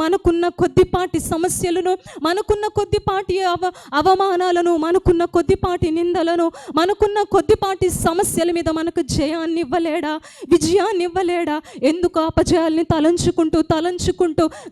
మనకున్న కొద్దిపాటి సమస్యలను, మనకున్న కొద్దిపాటి అవమానాలను, మనకున్న కొద్దిపాటి నిందలను, మనకున్న కొద్దిపాటి సమస్యల మీద మనకు జయాన్ని ఇవ్వలేడా, విజయాన్ని ఇవ్వలేడా? ఎందుకు అపజయాల్ని తలంచుకుంటూ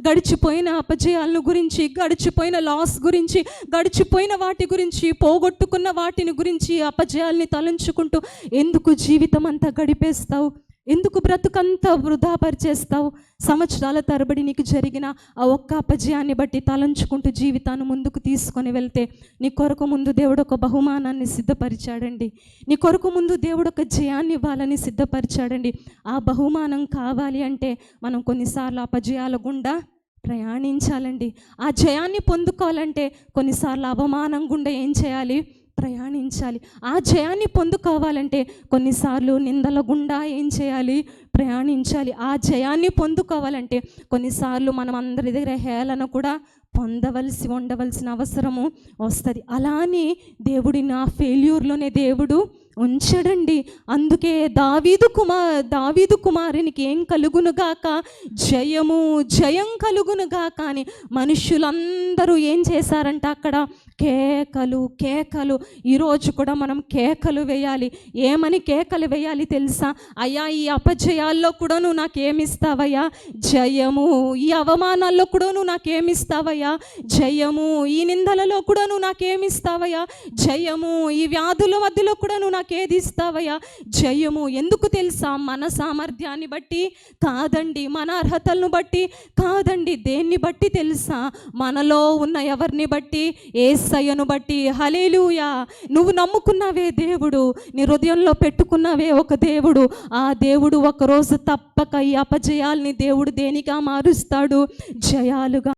గడిచిపోయిన అపజయాలను గురించి, గడిచిపోయిన లాస్ గురించి, గడిచిపోయిన వాటి గురించి, పోగొట్టుకున్న వాటిని గురించి, అపజయాల్ని తలంచుకుంటూ ఎందుకు జీవితం అంతా గడిపేస్తావు? ఎందుకు బ్రతుకంతా వృధా పరిచేస్తావు? సంవత్సరాల తరబడి నీకు జరిగిన ఆ ఒక్క అపజయాన్ని బట్టి తలంచుకుంటూ జీవితాన్ని ముందుకు తీసుకొని వెళ్తే నీ కొరకు ముందు దేవుడు ఒక బహుమానాన్ని సిద్ధపరిచాడండి. నీ కొరకు ముందు దేవుడు ఒక జయాన్ని ఇవ్వాలని సిద్ధపరిచాడండి. ఆ బహుమానం కావాలి అంటే మనం కొన్నిసార్లు అపజయాల గుండా ప్రయాణించాలండి. ఆ జయాన్ని పొందుకోవాలంటే కొన్నిసార్లు అవమానం గుండా ఏం చేయాలి? ప్రయాణించాలి. ఆ జయాన్ని పొందుకోవాలంటే కొన్నిసార్లు నిందల గుండా ఏం చేయాలి? ప్రయాణించాలి. ఆ జయాన్ని పొందుకోవాలంటే కొన్నిసార్లు మనం అందరి దగ్గర హేళన కూడా ఉండవలసిన అవసరము వస్తుంది. అలానే దేవుడిని ఆ ఫెయిల్యూర్లోనే దేవుడు ఉంచడండి. అందుకే దావీదు కుమారునికి ఏం కలుగునుగాక? జయం కలుగునుగాక అని మనుషులందరూ ఏం చేశారంట? అక్కడ కేకలు. ఈరోజు కూడా మనం కేకలు వేయాలి. ఏమని కేకలు వేయాలి తెలుసా? అయ్యా, ఈ అపజయాల్లో కూడా నువ్వు నాకేమిస్తావయ్యా? జయము. ఈ అవమానాల్లో కూడా నువ్వు నాకేమిస్తావయ్యా? జయము. ఈ నిందలలో కూడా నువ్వు నాకేమిస్తావయ్యా? జయము. ఈ వ్యాధుల మధ్యలో కూడా నువ్వు నాకేది ఇస్తావయ్యా? జయము. ఎందుకు తెలుసా? మన సామర్థ్యాన్ని బట్టి కాదండి, మన అర్హతలను బట్టి కాదండి. దేన్ని బట్టి తెలుసా? మనలో ఉన్న ఎవరిని బట్టి? యేసయ్యను బట్టి. హల్లెలూయా. నువ్వు నమ్ముకున్నావే దేవుడు, నీ హృదయంలో పెట్టుకున్నావే ఒక దేవుడు. ఆ దేవుడు ఒకరోజు తప్పక ఈ అపజయాల్ని దేవుడు దేనిగా మారుస్తాడు? జయాలుగా.